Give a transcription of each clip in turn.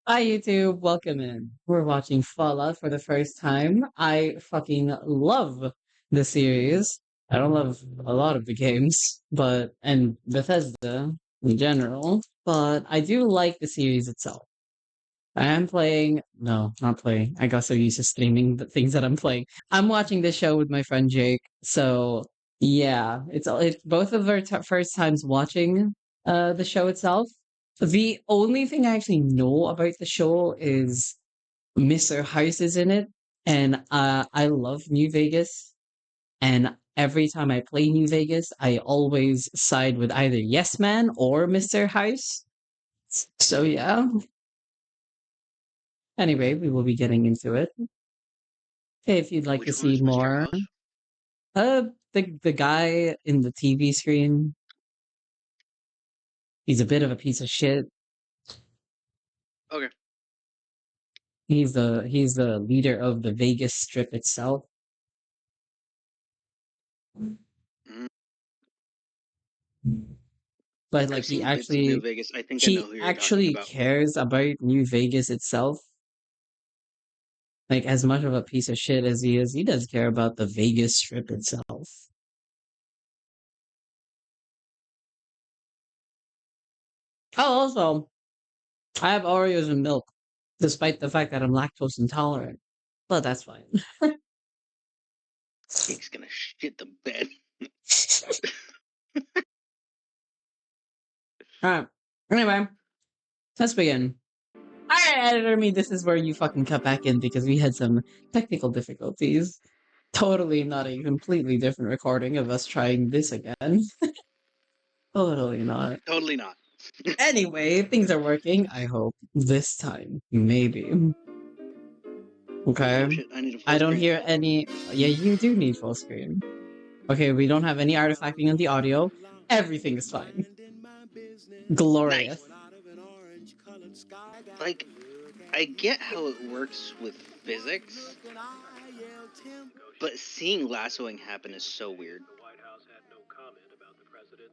Hi YouTube, welcome in. We're watching Fallout for the first time. I fucking love the series. I don't love a lot of the games, and Bethesda in general, but I do like the series itself. I am playing, no, not playing. I got so used to streaming the things that I'm playing. I'm watching this show with my friend Jake, so yeah, it's both of our first times watching the show itself. The only thing I actually know about the show is Mr. House is in it, and I love New Vegas. And every time I play New Vegas, I always side with either Yes Man or Mr. House. So yeah. Anyway, we will be getting into it. If you'd like to Which one see is Mr. more, House? the guy in the TV screen, he's a bit of a piece of shit. Okay. He's the leader of the Vegas Strip itself. Mm. But like I've he seen bits of New actually Vegas. I think I know he who you're talking actually about. cares about New Vegas itself. Like as much of a piece of shit as he is, he does care about the Vegas Strip itself. Oh, also, I have Oreos and milk, despite the fact that I'm lactose intolerant. But that's fine. Jake's gonna shit the bed. Alright. Anyway, let's begin. Alright, editor me, this is where you fucking cut back in because we had some technical difficulties. Totally not a completely different recording of us trying this again. Totally not. Totally not. Anyway, things are working, I hope. This time. Maybe. Okay. Oh shit! I need a I full don't screen. hear any. Yeah, you do need full screen. Okay, we don't have any artifacting on the audio. Everything is fine. Nice. Glorious. Like, I get how it works with physics, but seeing lassoing happen is so weird.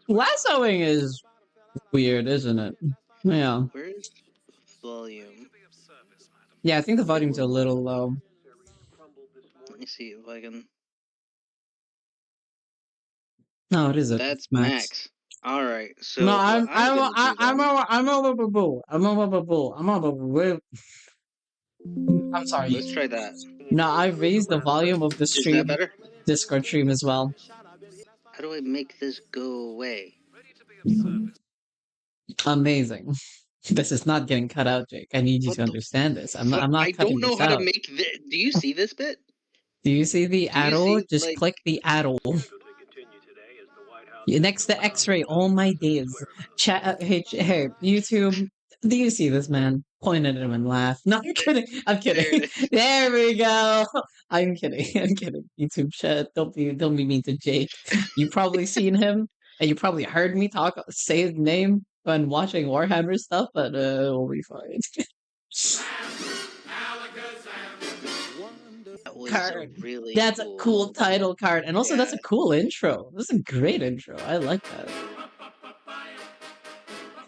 Lassoing is weird, isn't it? Yeah. Where's volume? Yeah, I think the volume's a little low. Let me see if I can. No, it isn't. It's That's max. max. All right. No, So what I'm gonna do then? I'm over bull. I'm over bull. I'm over bull. I'm sorry. Let's try that. No, I raised the volume of the Is that stream, better? Discord stream as well. How do I make this go away? Amazing. This is not getting cut out, Jake. I need you What to the understand this. fuck? I'm I not cutting don't know this how to out. make this. Do you see this bit? Do you see the Do you arrow? see, Just like, click the arrow. Next to X-ray, all my days. Chat, hey, YouTube. Do you see this man? Point at him and laugh. No, I'm kidding. I'm there it kidding. is. There we go. I'm kidding. I'm kidding. YouTube chat. Don't be mean to Jake. You probably seen him, and you probably heard me say his name when watching Warhammer stuff. But we'll be fine. That was a Card. really That's a cool cool. title card, and also that's Yeah. a cool intro. This is a great intro. I like that.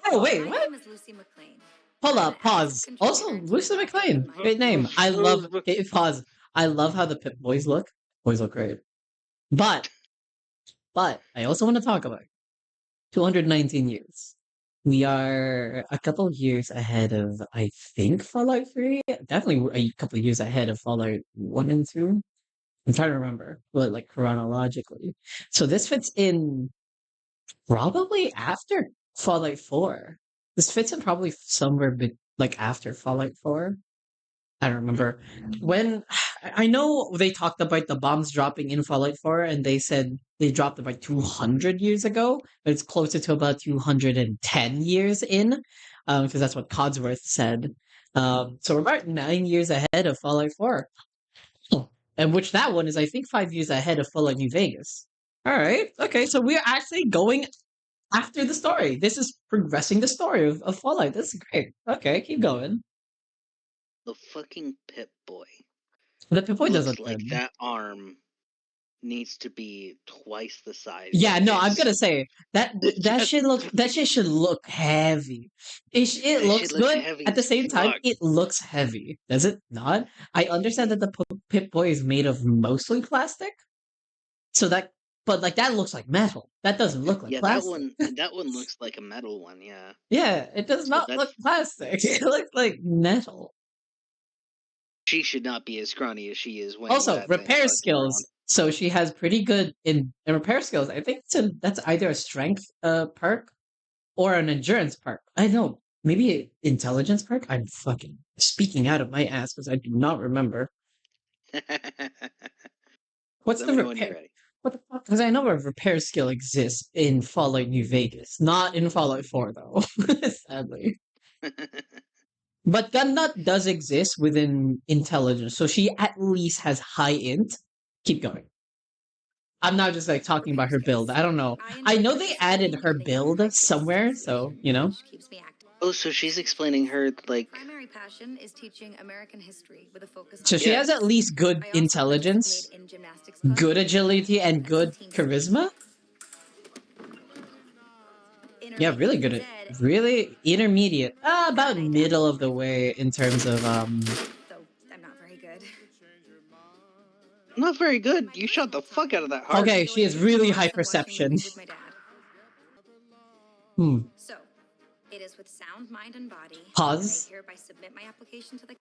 Oh wait, My what? name is Lucy McLean. Hold I'm an up, active pause. Also, contributor to Lucy the Archive of McLean. Might Great and name. Magic. I love. Okay, pause. I love how the Pip Boys look. Boys look great. But, I also want to talk about 219 years. We are a couple years ahead of, I think, Fallout 3. Definitely a couple years ahead of Fallout 1 and 2. I'm trying to remember, but like chronologically. So this fits in probably after Fallout 4. This fits in probably somewhere like after Fallout 4. I don't remember when. I know they talked about the bombs dropping in Fallout 4, and they said they dropped about 200 years ago, but it's closer to about 210 years in, because that's what Codsworth said. So we're about 9 years ahead of Fallout 4, and which that one is, I think, 5 years ahead of Fallout New Vegas. All right, okay, so we're actually going after the story. This is progressing the story of Fallout. That's great. Okay, keep going. The fucking Pip Boy The Pip-Boy does looks look like good. that arm needs to be twice the size. Yeah, of no, I'm his. gonna say that Just- that shit should look heavy. It That looks shit looks good. heavy At the as same time, fuck. it looks heavy. Does it not? I understand that the Pip-Boy is made of mostly plastic, so that, but like that looks like metal. That doesn't look like Yeah, plastic. that one looks like a metal one. Yeah. Yeah, it does So not that's look plastic. It looks like metal. she should not be as scrawny as she is weighing Also, that thing repair fucking around. skills. So she has pretty good in repair skills. I think that's either a strength perk or an endurance perk. I know. Maybe an intelligence perk? I'm fucking speaking out of my ass because I do not remember. What's Let the me know when you're repair? ready. What the fuck? Because I know a repair skill exists in Fallout New Vegas. Not in Fallout 4, though. Sadly. But Gundot does exist within intelligence. So she at least has high int. Keep going. I'm not just like talking about her build. I don't know. I know they added her build somewhere, so you know. Oh, so she's explaining her like. Primary passion is teaching American history with a focus on So she has at least good intelligence, good agility, and good charisma. Yeah, really good at really intermediate. About middle of the way in terms of So I'm not very good. Not very good. You shot the fuck out of that heart. Okay, she has really high perception. Hmm. So it is with sound mind and body. Pause. I hereby submit my application to the.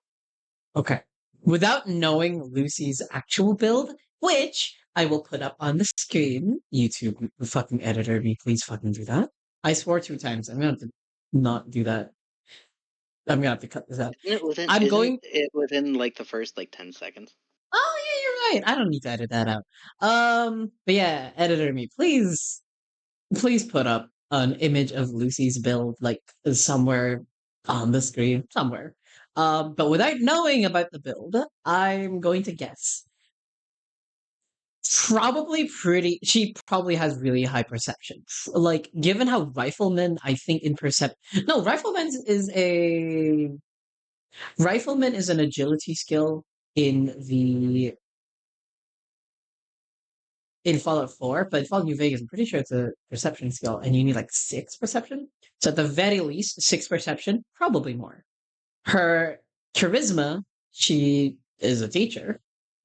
Okay. Without knowing Lucy's actual build, which I will put up on the screen. YouTube fucking editor me, please fucking do that. I swore 2 times. I'm gonna have to not do that. I'm gonna have to cut this out. Isn't it within like the first like 10 seconds? Oh yeah, you're right. I don't need to edit that out. But yeah, editor me, please put up an image of Lucy's build like somewhere on the screen, somewhere. But without knowing about the build, I'm going to guess. She probably has really high perception. Like, given how Rifleman, I think in percept. No, Rifleman is an agility skill in the in Fallout 4, but in Fallout New Vegas, I'm pretty sure it's a perception skill, and you need like 6 perception. So at the very least, 6 perception, probably more. Her charisma, she is a teacher.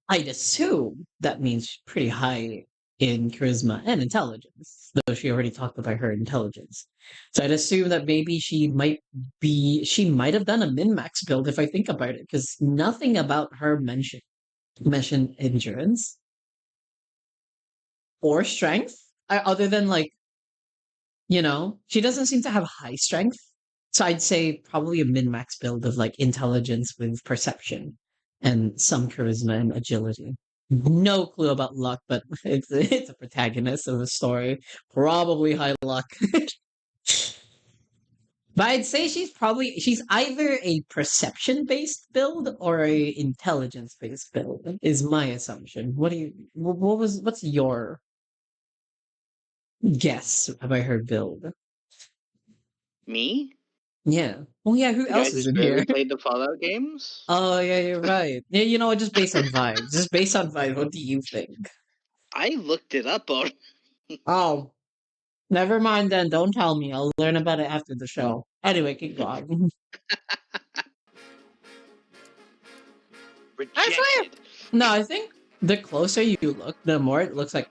I'd assume that means she's pretty high in charisma and intelligence, though she already talked about her intelligence. So I'd assume that maybe she might have done a min-max build if I think about it, because nothing about her mentioned endurance or strength, other than like, she doesn't seem to have high strength. So I'd say probably a min-max build of like intelligence with perception and some charisma and agility. No clue about luck, but it's a protagonist of a story. Probably high luck. But I'd say she's either a perception based build or a intelligence based build, is my assumption. What's your guess about her build? Me? Yeah. Well, yeah, who The guy else is who's in barely here? played the Fallout games? Oh, yeah, you're right. Yeah, just based on vibes. Just based on vibes, what do you think? I looked it up on. Oh, never mind then. Don't tell me. I'll learn about it after the show. Anyway, keep going. Rejected. No, I think the closer you look, the more it looks like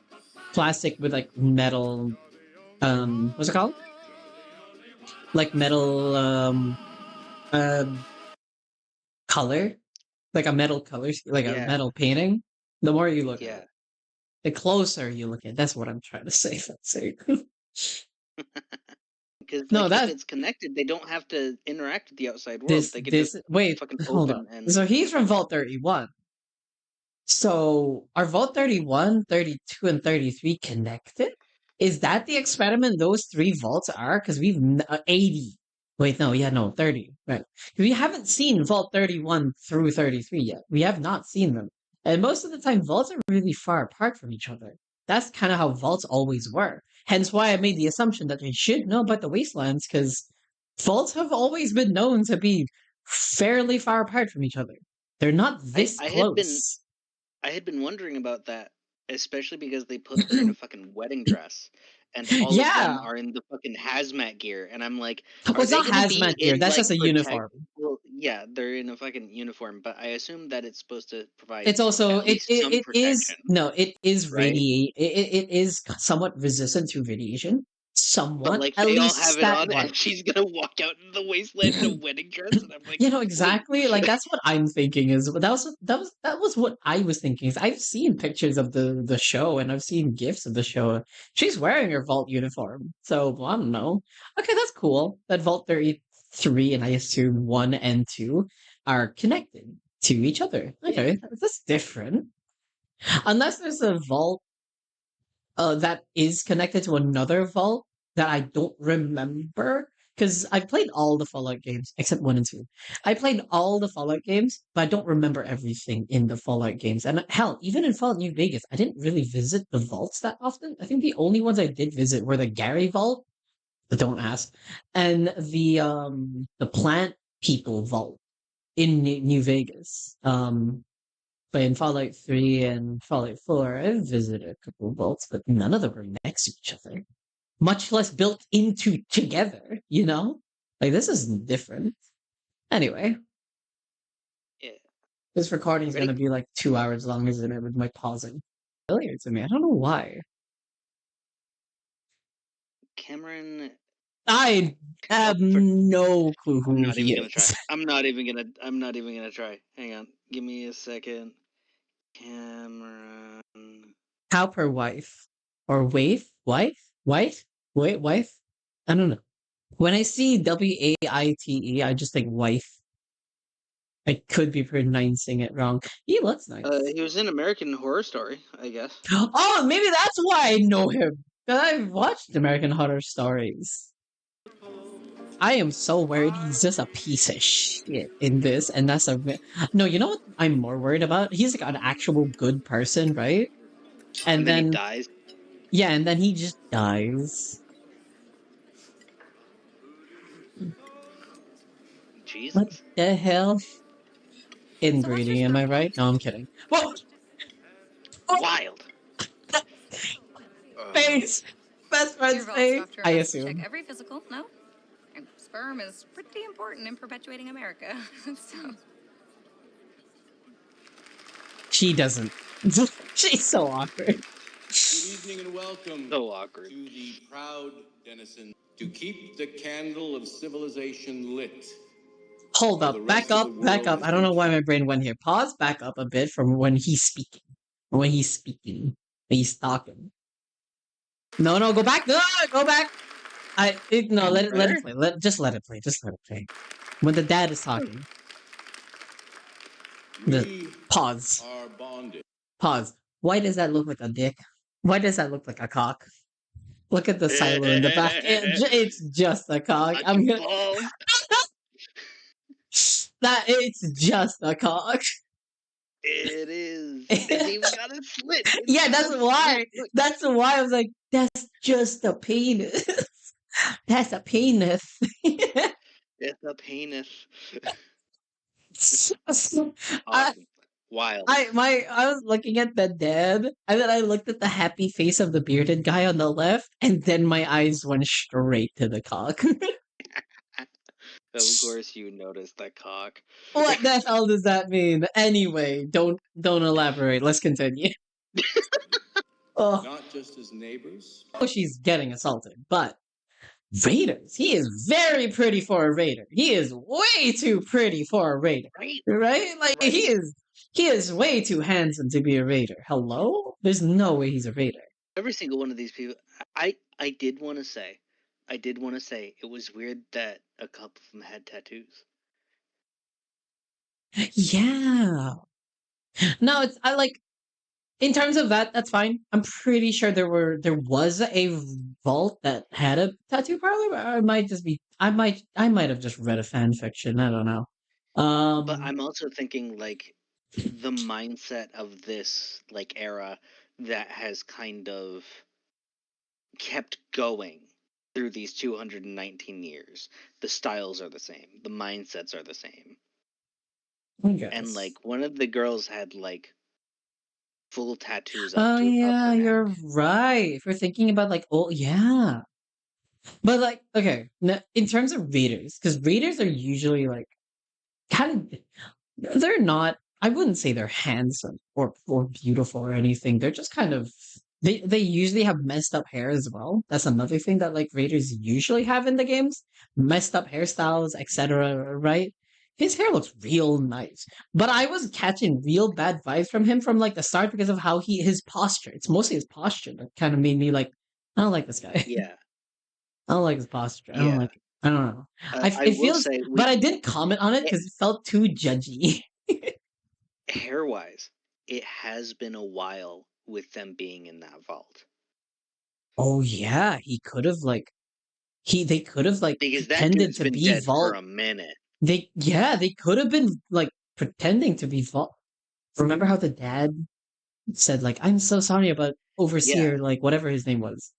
plastic with like metal. What's it called? Like metal. Color, like a metal color, like a metal painting. The more you look at it, the closer you look at it. That's what I'm trying to say. Let's say. Because No, if it's connected, they don't have to interact with the outside world. this They could this just wait, fucking hold open on. and. So he's from Vault 31. So are Vault 31, 32, and 33 connected? Is that the experiment those 3 vaults are? Because 80. Wait, no, yeah, no, 30. Right. We haven't seen Vault 31 through 33 yet. We have not seen them. And most of the time, vaults are really far apart from each other. That's kind of how vaults always were. Hence why I made the assumption that we should know about the wastelands, because vaults have always been known to be fairly far apart from each other. They're not this close. I had been wondering about that especially because they put her in a fucking wedding dress, and all of them Yeah. are in the fucking hazmat gear, and I'm like, Well, are it's they not gonna be hazmat gear. in That's just like a uniform. Well, yeah, they're in a fucking uniform, but I assume that it's supposed to provide It's also at least some it is protection, no, it is right? it is somewhat resistant to radiation. But Somewhat, like at they all least have it stat on, and wise. she's gonna walk out in the wasteland in a wedding dress, and I'm like, You know wait. exactly, like that's what I'm thinking is that was what I was thinking. Is I've seen pictures of the show and I've seen gifs of the show. She's wearing her Vault uniform, so well, I don't know. Okay, that's cool. That Vault 33 and I assume 1 and 2 are connected to each other. Okay, that's different. Unless there's a vault that is connected to another vault that I don't remember. Because I played all the Fallout games except 1 and 2. I played all the Fallout games, but I don't remember everything in the Fallout games. And hell, even in Fallout New Vegas, I didn't really visit the vaults that often. I think the only ones I did visit were the Gary Vault, but don't ask, and the Plant People Vault in New Vegas. But in Fallout 3 and Fallout 4, I've visited a couple of vaults, but none of them were next to each other. Much less built into together, you know? Like, this is different. Anyway, Yeah. this recording is going Ready? to be like 2 hours long, isn't it? With my pausing. Familiar to me. I don't know why. Cameron. I have For, no clue I'm who not he even gonna try. is. I'm not even gonna try. Hang on. Give me a second. Cameron. Cowper wife. Or waif? Wife? Wife? Wait, wife? I don't know. When I see Waite, I just think wife. I could be pronouncing it wrong. He looks nice. He was in American Horror Story, I guess. Oh, maybe that's why I know him. 'Cause I've watched American Horror Stories. I am so worried he's just a piece of shit in this, and that's a no. You know what I'm more worried about? He's like an actual good person, right? And And then he then dies. yeah, and then he just dies. What Jesus. the hell? So what's your Inbreeding, am I story? right? No, I'm kidding. Whoa! Wild. Face! Best Your friend's vault's face! doctor I has to check assume. every physical, no? And sperm is pretty important in perpetuating America. So She doesn't. She's so awkward. Good evening and welcome So awkward. to the proud denizens to keep the candle of civilization lit. Hold while the up, rest of the back world up. has I don't been know why my brain went here. Pause, back up a bit from when he's speaking. When he's speaking. When he's talking. No, go back. No, go back. No, let it Where? play. Just let it play. Just let it play. When the dad is talking. The We pause. are bonded. Pause. Why does that look like a dick? Why does that look like a cock? Look at the silo in the back. It's just a cock. I'm Fucking gonna balls. that it's just a cock. It is. It's even got a slit. It's Yeah, got that's a why. slit. Look. That's why I was like, that's just a penis. That's a penis. It's a penis. I, Awesome. Wild. I was looking at the dad, and then I looked at the happy face of the bearded guy on the left, and then my eyes went straight to the cock. Of course you noticed that cock. What the hell does that mean? Anyway, don't elaborate. Let's continue. Oh, Not just as neighbors. she's getting assaulted, but Raiders. He is very pretty for a Raider. He is way too pretty for a Raider. Right? Right? Like Right? he is way too handsome to be a Raider. Hello? There's no way he's a Raider. Every single one of these people. I did want to say. It was weird that a couple of them had tattoos. Yeah. No, it's I like in terms of that, that's fine. I'm pretty sure there was a vault that had a tattoo parlor, but I might have just read a fan fiction. I don't know. But I'm also thinking like the mindset of this like era that has kind of kept going through these 219 years. The styles are the same. The mindsets are the same. I And guess. like one of the girls had like full tattoos up Oh to above yeah, her neck. you're right. If we're thinking about like, oh yeah, but like, okay, in terms of raiders, because raiders are usually like kind of, they're not. I wouldn't say they're handsome or beautiful or anything. They're just kind of. They usually have messed up hair as well. That's another thing that like raiders usually have in the games, messed up hairstyles, etc. Right? His hair looks real nice, but I was catching real bad vibes from him from like the start because of how his posture. It's mostly his posture that kind of made me like, I don't like this guy. Yeah, I don't like his posture. I don't yeah. like it. I don't know. I It will feels, say, but I didn't comment on it because it felt too judgy. hair wise, it has been a while with them being in that vault Oh yeah, he could have like they could have like because that pretended dude's to been be dead for Vault. a minute. They could have been like pretending to be Vault. Remember how the dad said like, "I'm so sorry about Yeah, Overseer," like whatever his name was.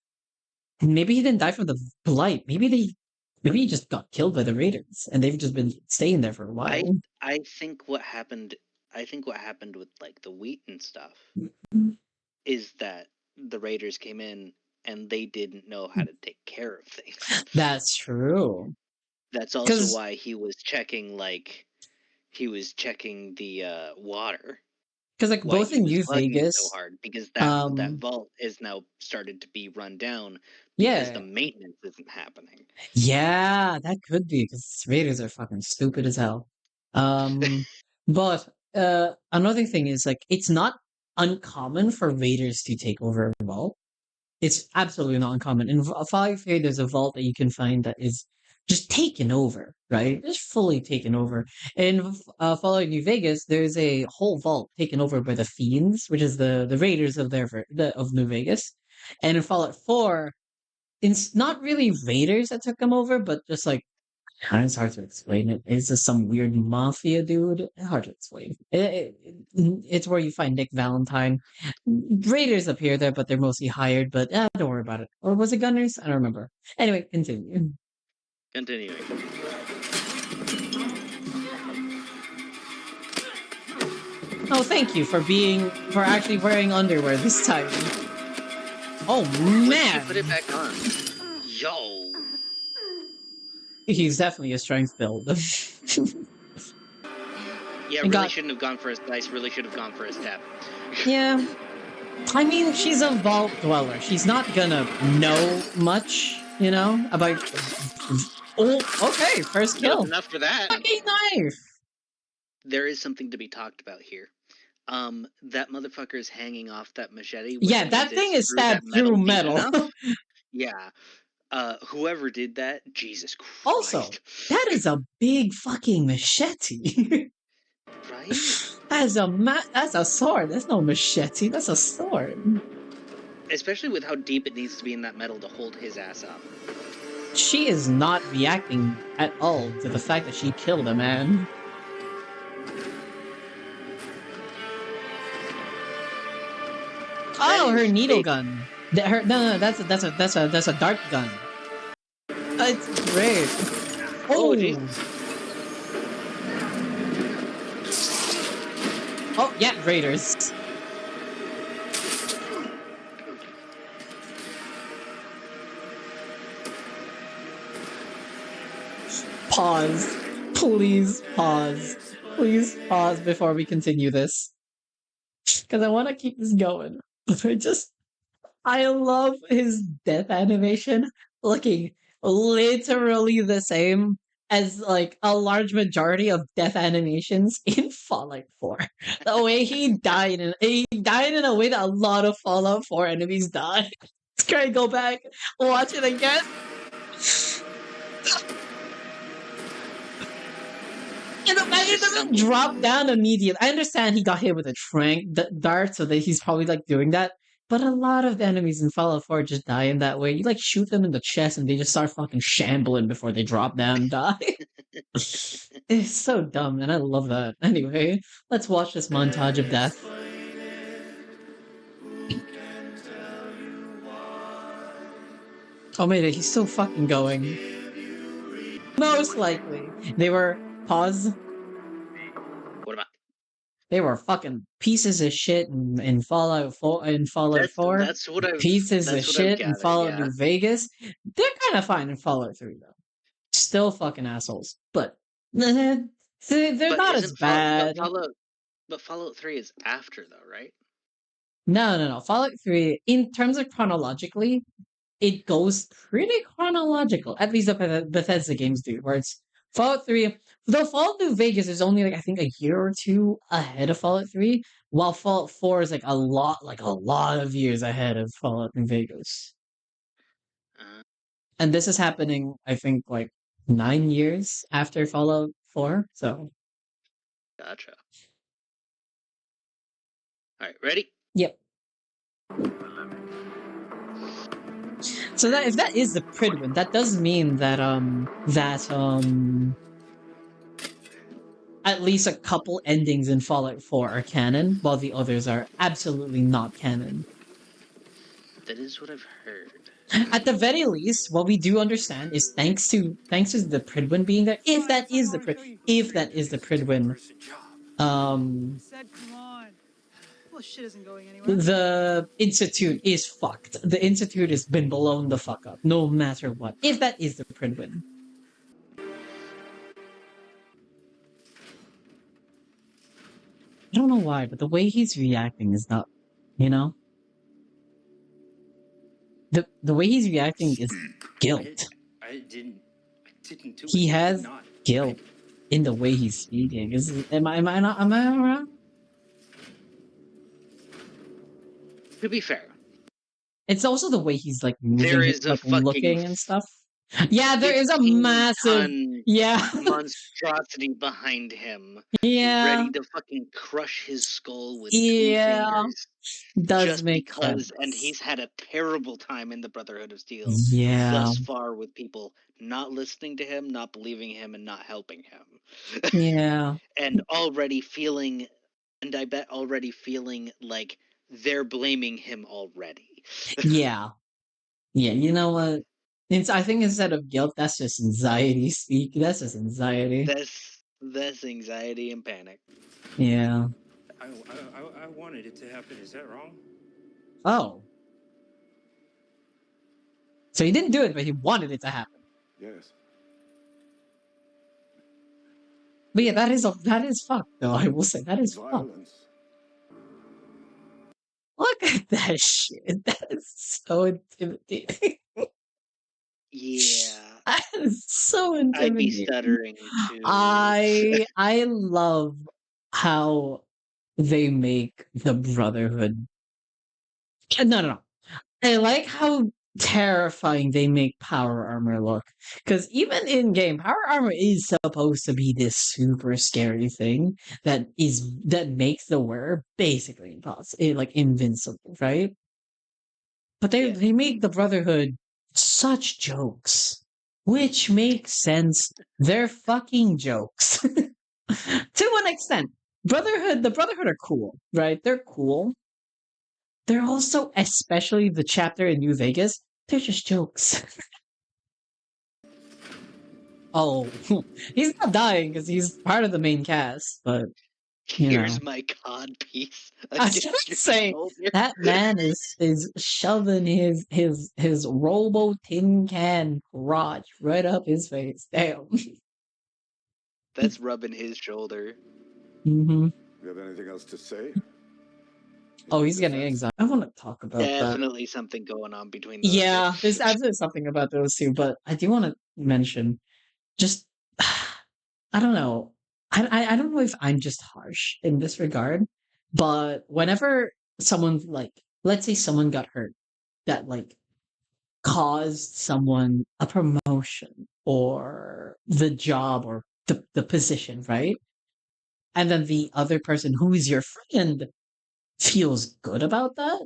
And maybe he didn't die from the blight. Maybe he just got killed by the raiders, and they've just been staying there for a I while. I think what happened. I think what happened with like the wheat and stuff is that the raiders came in and they didn't know how to take care of things. That's true. That's also Because why he was checking the water. like Why both he in was New plugging it so Vegas, hard because that um, vault is now started to be run down because the yeah, maintenance isn't happening. yeah, that could be because Raiders are fucking stupid as hell. Um, but another thing is like it's not uncommon for Raiders to take over a vault. It's absolutely not uncommon. In Fallout 3, there's a vault that you can find that is just taken over, right? Just fully taken over. In Fallout New Vegas, there's a whole vault taken over by the Fiends, which is the Raiders of of New Vegas. And in Fallout 4, it's not really raiders that took him over, but just like it's hard to explain it. It's just some weird mafia dude. Hard to explain. It's where you find Nick Valentine. Raiders appear there, but they're mostly hired. But don't worry about it. Or was it Gunners? I don't remember. Anyway, continue. Continuing. Oh, thank you for actually wearing underwear this time. Oh When did you man, put it back on? Yo. he's definitely a strength build. Yeah, And really shouldn't have gone for a slice, really should have gone for a step. yeah. I mean, she's a vault dweller. She's not gonna know much, about. Oh, okay, first That was kill. enough for that. Fucking knife. There is something to be talked about here. That motherfucker is hanging off that machete. Yeah, Which that means thing it's is stabbed that through deep metal. enough. Yeah. Whoever did that, Jesus Christ. Also, that is a big fucking machete. Right? That's a sword. That's no machete. That's a sword. Especially with how deep it needs to be in that metal to hold his ass up. She is not reacting at all to the fact that she killed a man. Oh, her needle gun. No, that's a dart gun. It's great. Oh, Oh, Jesus. oh yeah, raiders. Pause. Please pause. Please pause before we continue this. Because I want to keep this going. I love his death animation looking literally the same as like a large majority of death animations in Fallout 4. The way he died in a way that a lot of Fallout 4 enemies die. Can I go back, watch it again? And the magnet doesn't drop down immediately. I understand he got hit with a dart, so that he's probably like doing that. But a lot of the enemies in Fallout 4 just die in that way. You like shoot them in the chest and they just start fucking shambling before they drop down and die. It's so dumb, and I love that. Anyway, let's watch this montage of death. Oh man, he's still fucking going. Most likely. They were pause. What about? They were fucking pieces of shit in Fallout 4 4, That's what I've pieces of that's what I've shit in gathered. Fallout Yeah. New Vegas. They're kind of fine in Fallout 3 though. Still fucking assholes, but they're But not as isn't bad. Fallout 3 is after though, right? No. Fallout 3, in terms of chronologically, it goes pretty chronological. At least the Bethesda games do, where it's Fallout 3. Though Fallout New Vegas is only like I think a year or two ahead of Fallout 3, while Fallout 4 is like a lot of years ahead of Fallout New Vegas. Uh, And this is happening, I think, like 9 years after Fallout 4. So, gotcha. All right, ready? yep. So that if that is the Pridwin, that does mean that at least a couple endings in Fallout 4 are canon, while the others are absolutely not canon. That is what I've heard. At the very least, what we do understand is thanks to the Pridwin being there, if that is the Pridwin, Said, come on. Well, shit isn't going anywhere. the Institute is fucked. The Institute has been blown the fuck up, no matter what. If that is the Pridwin. I don't know why, but the way he's reacting is not, you know? The way he's reacting is guilt. I didn't do He it. has Not. guilt in the way he's speaking. Am I wrong? To be fair, It's also the way he's like moving, there is a like fucking looking and stuff. Yeah, there is a massive 15-ton yeah. monstrosity behind him, Yeah. ready to fucking crush his skull with Yeah. 2 fingers. Does Just make because, sense. and he's had a terrible time in the Brotherhood of Steel Yeah. thus far with people not listening to him, not believing him, and not helping him. Yeah. And already feeling, and I bet already feeling like they're blaming him already. Yeah. Yeah, you know what? I think instead of guilt, that's just anxiety speak. That's just anxiety. That's anxiety and panic. Yeah. I wanted it to happen. Is that wrong? Oh. So he didn't do it, but he wanted it to happen. Yes. But yeah, that is fucked though. I will say that is fucked. Violence. Look at that shit. That is so intimidating. Yeah. That is so I'd be intimidating. stuttering too. I love how they make the Brotherhood. No. I like how terrifying they make power armor look. Because even in game, power armor is supposed to be this super scary thing that makes the wearer basically impossible, like invincible, right? But they make the Brotherhood such jokes, which makes sense. They're fucking jokes. To an extent. The Brotherhood are cool, right? They're cool. They're also, especially the chapter in New Vegas, they're just jokes. Oh, he's not dying because he's part of the main cast, but Here's my cod piece. I was just saying that man is shoving his Robo tin can crotch right up his face. Damn. That's rubbing his shoulder. Mm-hmm. You have anything else to say? Oh, he's getting anxiety. I want to talk about that. Definitely something going on between those Yeah, two. there's absolutely something about those two, but I do want to mention just I don't know. I don't know if I'm just harsh in this regard, but whenever someone like let's say someone got hurt that like caused someone a promotion or the job or the position, right? And then the other person who is your friend feels good about that.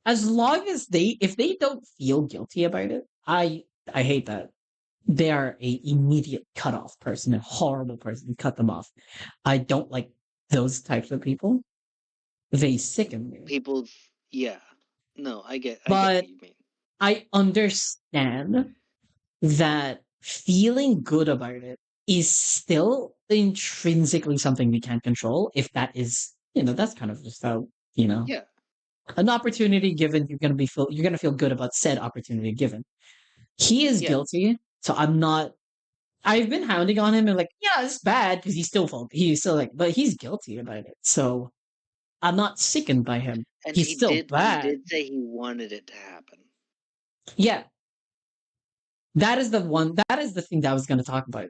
As long as if they don't feel guilty about it, I hate that. They are a immediate cutoff person, a horrible person. Cut them off. I don't like those types of people. They sicken me. People, yeah. No, I get But what you mean. I understand that feeling good about it is still intrinsically something we can't control. If that is, that's kind of just how, Yeah. an opportunity given, you're gonna feel good about said opportunity given. He is Yeah. guilty, so I'm not. I've been hounding on him and like, yeah, it's bad because he's still like, but he's guilty about it. So I'm not sickened by him. And He's he still did bad. say he wanted it to happen. Yeah. That is the thing that I was going to talk about.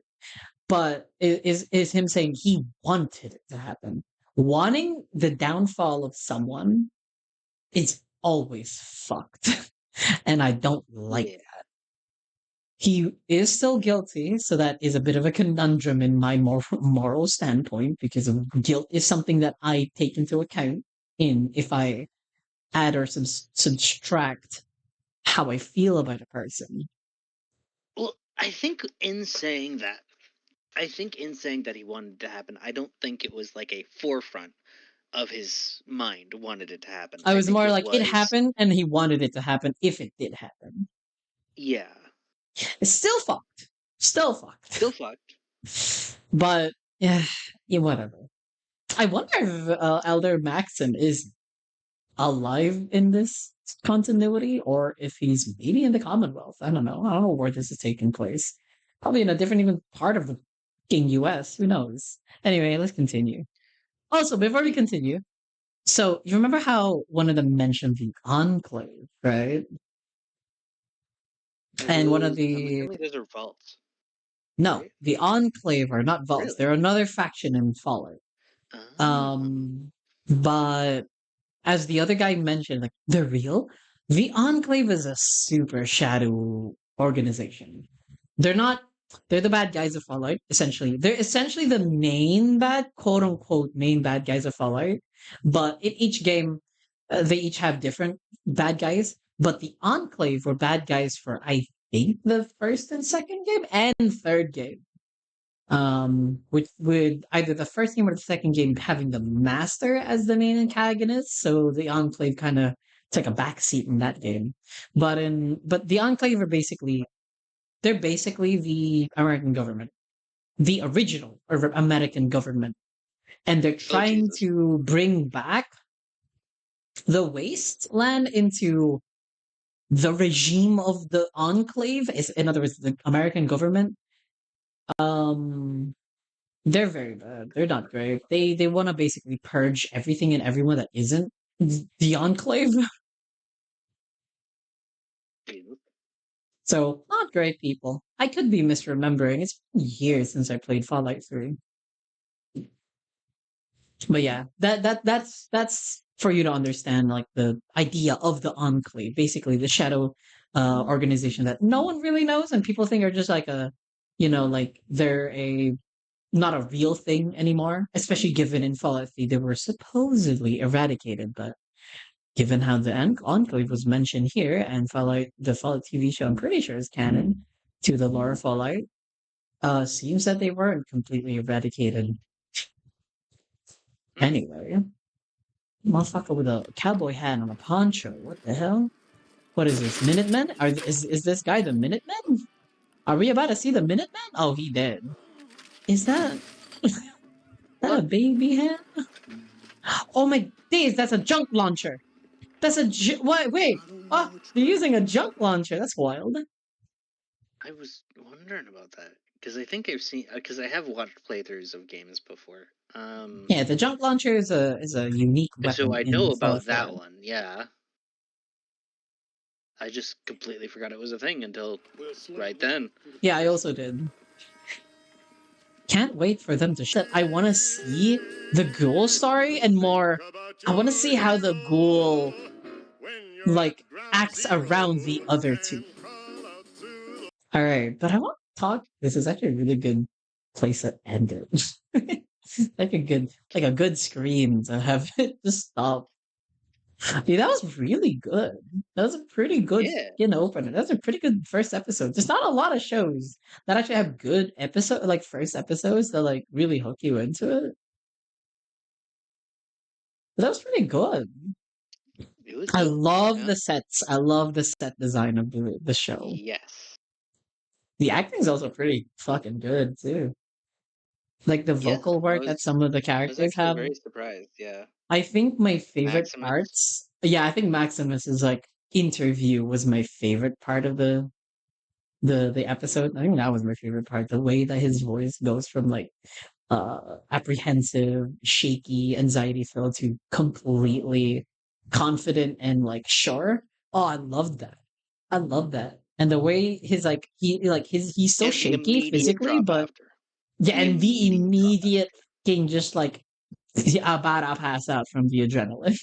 But is him saying he wanted it to happen. Wanting the downfall of someone is always fucked. And I don't like Yeah. that. He is still guilty, so that is a bit of a conundrum in my moral standpoint, because of guilt is something that I take into account in if I add or subtract how I feel about a person. Well, I think in saying that he wanted to happen, I don't think it was like a forefront of his mind wanted it to happen. I was think more like, it happened and he wanted it to happen if it did happen. Yeah. It's still fucked. Still fucked. Still fucked. But, yeah, whatever. I wonder if Elder Maxim is alive in this continuity, or if he's maybe in the Commonwealth. I don't know. I don't know where this is taking place. Probably in a different even part of the fucking US. Who knows? Anyway, let's continue. Also, before we continue, so you remember how one of them mentioned the Enclave, right? And one of the those are vaults. no, right? the Enclave are not vaults. Really? They're another faction in Fallout. But as the other guy mentioned, like they're real. The Enclave is a super shadow organization. They're not. They're the bad guys of Fallout. Essentially, they're essentially the main bad, quote unquote, main bad guys of Fallout. But in each game, they each have different bad guys. But the Enclave were bad guys for I think the first and second game and third game. With either the first game or the second game having the Master as the main antagonist, so the Enclave kind of took a backseat in that game. But the Enclave are they're basically the American government, the original American government, and they're trying to bring back the wasteland into the regime of the Enclave. Is in other words, the American government. They're very bad. They're not great. They want to basically purge everything and everyone that isn't the Enclave. So not great people. I could be misremembering. It's been years since I played Fallout 3. But yeah, that's for you to understand, like the idea of the Enclave, basically the shadow organization that no one really knows, and people think are just like like they're not a real thing anymore, especially given in Fallout 3 they were supposedly eradicated. But given how the Enclave was mentioned here, and the Fallout TV show, I'm pretty sure is canon to the lore of Fallout, seems that they weren't completely eradicated. Anyway, motherfucker with a cowboy hat and a poncho. What the hell? What is this? Minutemen? Is this guy the Minutemen? Are we about to see the Minutemen? Oh, he dead. Is that a baby hand? Oh my days! That's a junk launcher. That's what? Wait. Oh, they're using a junk launcher. That's wild. I was wondering about that because I think I've seen because I have watched playthroughs of games before. Yeah, the junk launcher is a unique weapon. So I know about that 4. one. Yeah. I just completely forgot it was a thing until right then. Yeah, I also did. Can't wait for them to I want to see the ghoul story and more. I want to see how the ghoul like acts around the other two. All right, but I want to talk. This is actually a really good place to end it. like a good scream to have it just stop. Yeah, that was really good. That was a pretty good opener. That's a pretty good first episode. There's not a lot of shows that actually have good first episodes that like really hook you into it. But that was pretty good. I love the sets. I love the set design of the show. Yes. The acting's also pretty fucking good too. Like the Yeah, vocal I work that was some of the I was characters actually have. very surprised. Yeah, I think my favorite Maximus. parts, yeah, I think Maximus's like interview was my favorite part of the episode. I think that was my favorite part. The way that his voice goes from like apprehensive, shaky, anxiety filled to completely confident and like sure. Oh, I loved that. I love that. And the way his he's still And the shaky immediate physically, drop but after. yeah, The and the immediate drop immediate thing just like about to pass out from the adrenaline.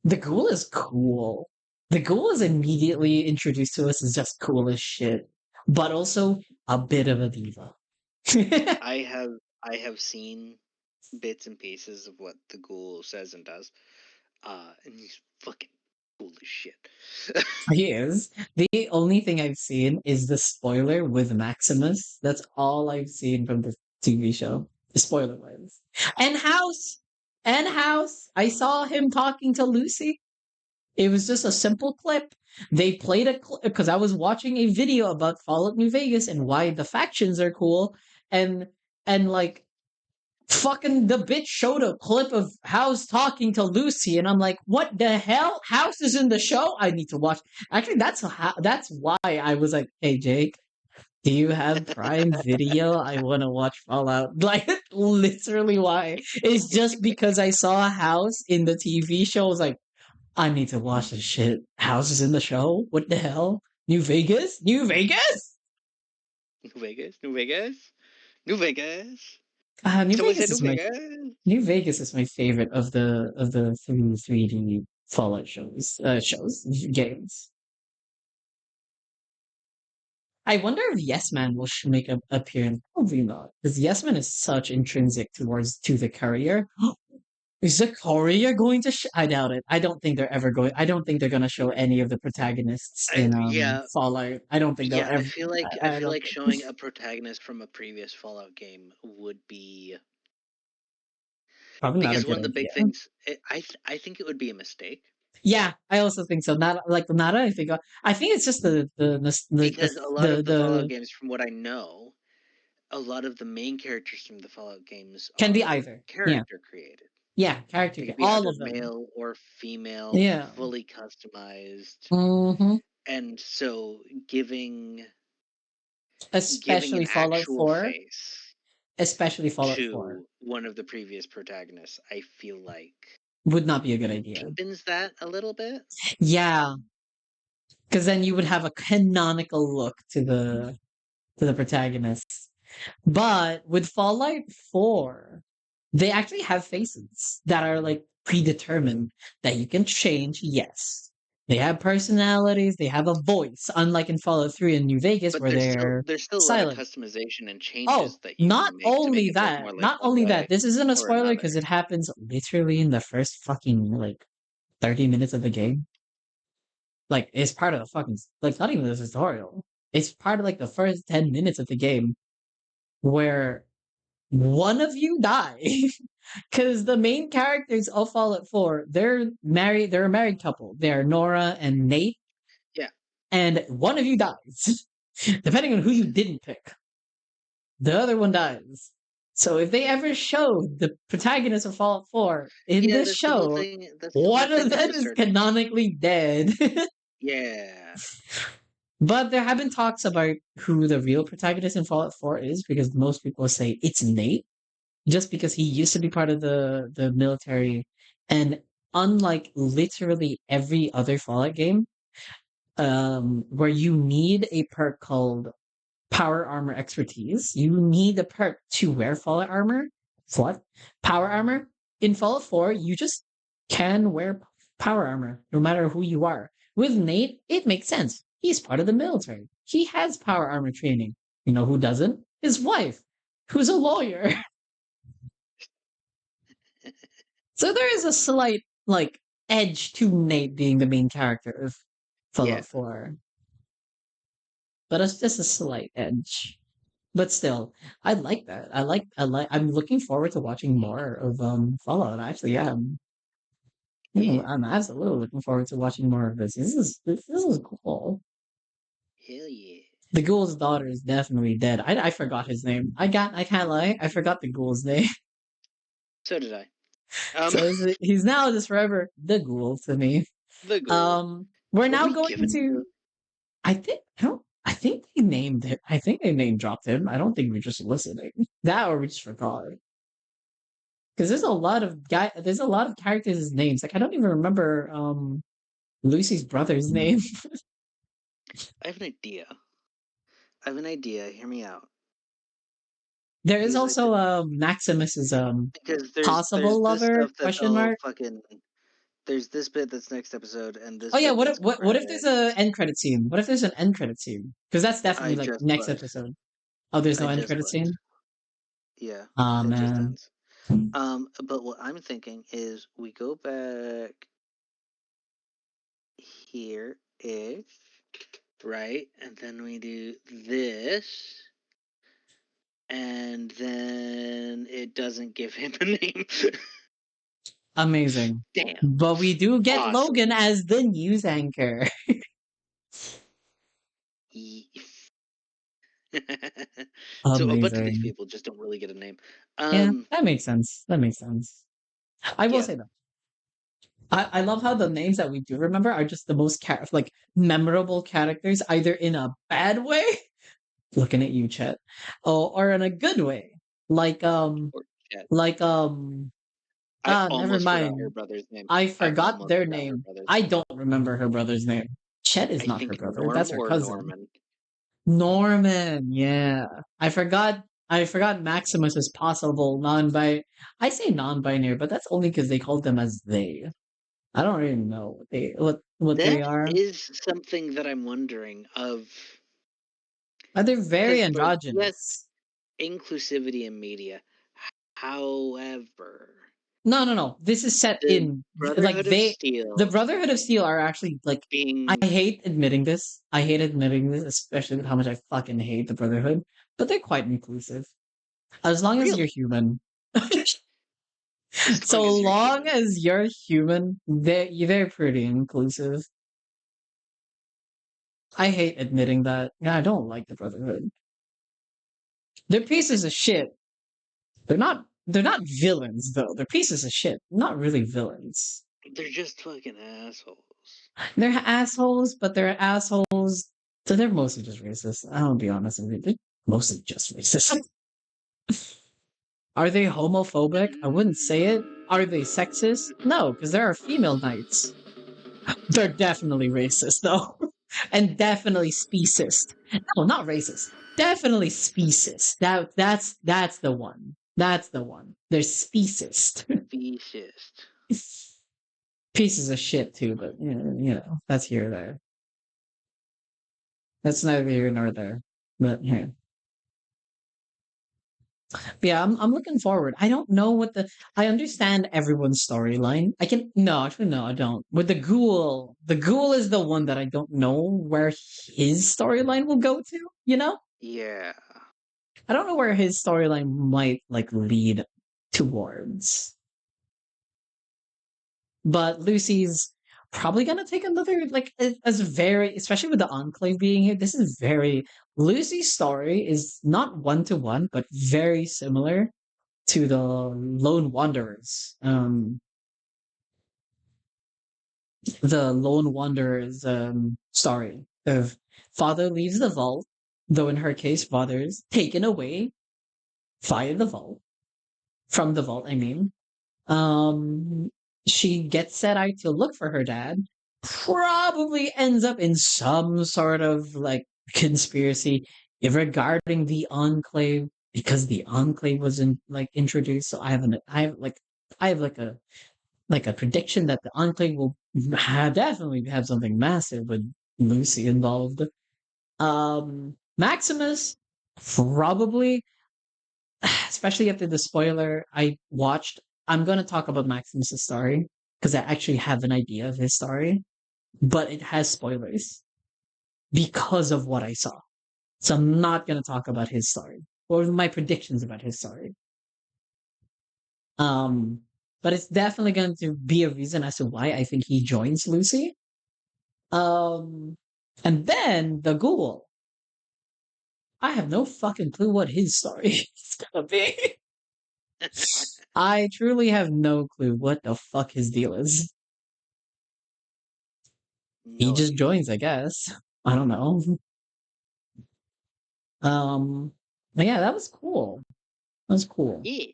The ghoul is cool. The ghoul is immediately introduced to us as just cool as shit, but also a bit of a diva. I have seen bits and pieces of what the ghoul says and does. And he's fucking cool as shit. He is. The only thing I've seen is the spoiler with Maximus. That's all I've seen from the TV show. The spoiler was. And House! And House! I saw him talking to Lucy. It was just a simple clip. They played a clip because I was watching a video about Fallout New Vegas and why the factions are cool, and like fucking the bitch showed a clip of House talking to Lucy, and I'm like, what the hell? House is in the show. I need to watch. Actually, that's why I was like, hey Jake, do you have Prime Video? I want to watch Fallout. Like literally, why? It's just because I saw House in the TV show. I was like, I need to watch this shit. House is in the show. What the hell? New Vegas? New Vegas? New Vegas, New Vegas, New Vegas. New Someone Vegas said New is my Vegas. New Vegas is my favorite of the 3D Fallout games. I wonder if Yes Man will make an appearance. Probably not, because Yes Man is such intrinsic to the courier. Is the courier going to? I doubt it. I don't think they're ever going. I don't think they're going to show any of the protagonists in Yeah, Fallout. I don't think they'll yeah. ever. I I feel don't like think. showing a protagonist from a previous Fallout game would be Probably not a because good one of the big idea. things. I think it would be a mistake Yeah, I also think so. Not like the Nada. I think it's just because a lot of the Fallout the games, from what I know, a lot of the main characters from the Fallout games can be are either. Yeah, character created. yeah, character, They could be all either of them. male or female, Yeah. fully customized, hmm and so giving Especially an Fallout actual 4. face Especially Fallout 4 to one of the previous protagonists, I feel like would not be a good idea. deepens that a little bit. Yeah, because then you would have a canonical look to the protagonists. But with Fallout 4, they actually have faces that are like predetermined that you can change. Yes. They have personalities, they have a voice, unlike in Fallout 3 and New Vegas But where they're there's still a lot of silent. customization and Oh, changes that you not can make only it look that, more like not one only that, way this isn't a or spoiler another. because it happens literally in the first fucking like 30 minutes of the game. Like it's part of the fucking like not even the tutorial. It's part of like the first 10 minutes of the game where one of you die. Because the main characters of Fallout 4, they're married, they're a married couple. They're Nora and Nate, Yeah. and one of you dies. Depending on who you didn't pick. The other one dies. So if they ever show the protagonist of Fallout 4 in Yeah, this that's the whole show, thing. That's the whole one of thing to them a is certain extent. canonically dead. Yeah. But there have been talks about who the real protagonist in Fallout 4 is because most people say it's Nate, just because he used to be part of the military. And unlike literally every other Fallout game, where you need a perk called Power Armor Expertise, you need a perk to wear Fallout armor. What? Power Armor? In Fallout 4, you just can wear power armor, no matter who you are. With Nate, it makes sense. He's part of the military. He has power armor training. You know who doesn't? His wife, who's a lawyer. So there is a slight, like, edge to Nate being the main character of Yeah. Fallout 4. But it's just a slight edge. But still, I like that. I'm looking forward to watching more of Fallout. Actually, yeah. Yeah. I'm absolutely looking forward to watching more of this. This is cool. Hell yeah. The ghoul's daughter is definitely dead. I forgot his name. I can't lie. I forgot the ghoul's name. So did I. He's now just forever the ghoul to me. The ghoul. We're What now we going giving to. I think they named it. I think they name dropped him. I don't think we're just listening. That or we just forgot. Because there's a lot of There's a lot of characters' names. Like I don't even remember Lucy's brother's name. I have an idea. Hear me out. There is Because I also think Maximus's because there's possible this lover stuff that's question all mark. fucking. There's this bit that's next episode, and this Oh yeah, bit that's what if there's a end credit scene? What if there's an end credit scene? Because that's definitely I like just next left. episode. Oh, there's no I end just credit left. scene. Yeah, Ah it just man. ends. But what I'm thinking is we go back here ish, right? And then we do this, and then it doesn't give him a name. Amazing. Damn. But we do get Awesome. Logan as the news anchor. Ye- So a bunch of these Amazing. people just don't really get a name. Yeah, that makes sense. That makes sense. I will Yeah. say that. I love how the names that we do remember are just the most like memorable characters, either in a bad way, looking at you, Chet, or in a good way. Like Or Chet. like I never almost forgot her mind. brother's name. I forgot almost their forgot her name. brother's I name. don't remember her brother's name. Chet is I not her think brother. Norm That's her or cousin. Norman. Norman, yeah. I forgot Maximus is possible I say non-binary, but that's only because they called them as they. I don't really know what they That are. is something that I'm wondering of. But they're very Because like yes, androgynous. inclusivity in media. However, No. This is set the in like Brotherhood of the Steel Brotherhood of Steel are actually like I being hate admitting this. I hate admitting this, especially with how much I fucking hate the Brotherhood. But they're quite inclusive. As long as you're really human. as long So as you're long human. as you're human, they're pretty inclusive. I hate admitting that. Yeah, I don't like the Brotherhood. They're pieces of shit. They're not villains though. They're pieces of shit. Not really villains. They're just fucking assholes. They're assholes, but they're assholes. So they're mostly just racist. I'll be honest with you. They're mostly just racist. Are they homophobic? I wouldn't say it. Are they sexist? No, because there are female knights. They're definitely racist, though. And definitely speciest. No, not racist. Definitely speciest. That's the one. That's the one. They're speciest. Speciest. Pieces of shit too, but that's here or there. That's neither here nor there. But yeah. But yeah, I'm looking forward. I don't know I understand everyone's storyline. Actually no, I don't. With the ghoul is the one that I don't know where his storyline will go to, you know? Yeah. I don't know where his storyline might like lead towards. But Lucy's probably gonna take another like as very especially with the Enclave being here, this is very Lucy's story is not one to one, but very similar to the Lone Wanderers. The Lone Wanderers story of father leaves the vault, though in her case, father is taken away via the vault. From the vault, I mean. Um she gets set out to look for her dad, probably ends up in some sort of like conspiracy regarding the Enclave because the Enclave wasn't like introduced. So I have like a prediction that the Enclave will definitely have something massive with Lucy involved. Maximus probably, especially after the spoiler I watched. I'm gonna talk about Maximus's story because I actually have an idea of his story, but it has spoilers because of what I saw. So I'm not gonna talk about his story or my predictions about his story. Um, but it's definitely going to be a reason as to why I think he joins Lucy. Um, and then the ghoul. I have no fucking clue what his story is gonna be. I truly have no clue what the fuck his deal is. He No just idea. joins, I guess. I don't know. But yeah, that was cool. That was cool. Yeah.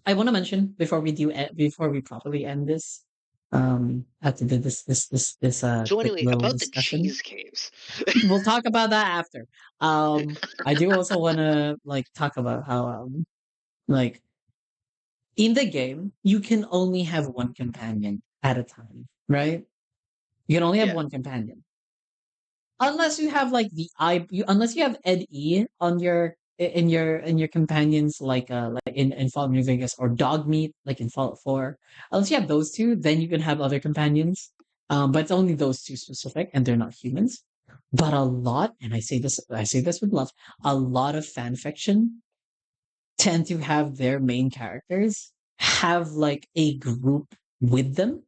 I want to mention before we properly end this, after this So quick anyway, little about the discussion. cheese caves. We'll talk about that after. I do also want to like talk about how like in the game you can only have one companion at a time, right? You can only have Yeah. one companion. Unless you have like unless you have Ed E on your in your companions like in Fallout New Vegas or Dogmeat like in Fallout 4. Unless you have those two, then you can have other companions. But it's only those two specific and they're not humans. But a lot, and I say this with love, a lot of fan fiction tend to have their main characters have like a group with them.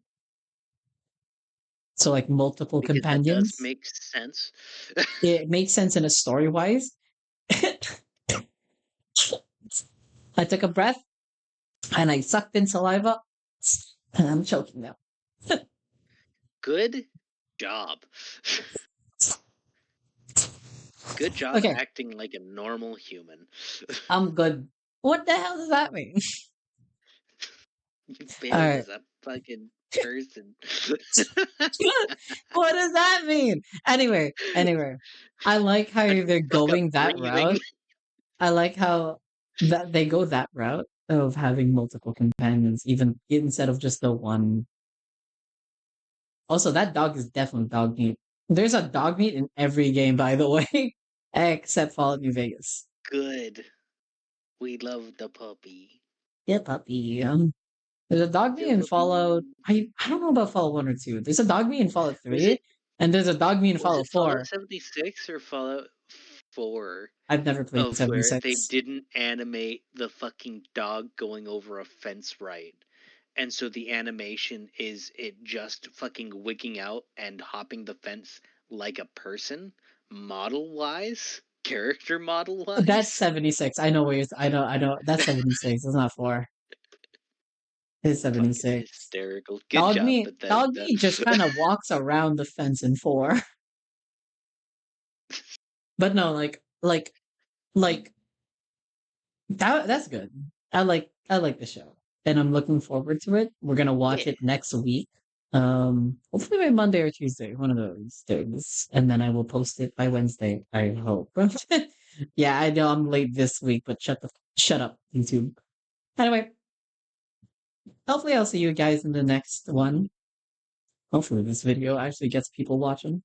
So like multiple Because that does companions. make sense. It makes sense in a story wise. I took a breath and I sucked in saliva and I'm choking now. Good job. Good job Okay, acting like a normal human. I'm good. What the hell does that mean? You All failed right. as a fucking person. What does that mean? Anyway, I like how Shut the they're fuck up, going that breathing. route. I like how that they go that route of having multiple companions, even instead of just the one. Also, that dog is definitely dog meat. There's a dog meat in every game, by the way, except Fallout New Vegas. Good. We love the puppy. Yeah, puppy. There's a dog meat The in Fallout. puppy. I don't know about Fallout 1 or 2. There's a dog meat in Fallout Was 3, it and there's a dog meat in was Fallout it Fallout 4. 76 or Fallout 4 I've never played of where they 76. didn't animate the fucking dog going over a fence right? And so the animation is it just fucking wigging out and hopping the fence like a person, model wise, character model That's wise. 76. I know where I know. That's 76. It's not 4. It's Fucking 76. hysterical. Good job, Dog Bethesda. meat just kind of walks around the fence in 4. But no, like that's good. I like the show. And I'm looking forward to it. We're gonna watch Yeah. it next week. Hopefully by Monday or Tuesday, one of those days. And then I will post it by Wednesday, I hope. Yeah, I know I'm late this week, but shut up, YouTube. Anyway, hopefully I'll see you guys in the next one. Hopefully this video actually gets people watching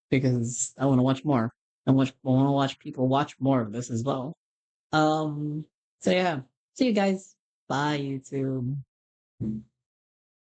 because I want to watch more. I want to watch people watch more of this as well. So yeah, see you guys. Bye, YouTube.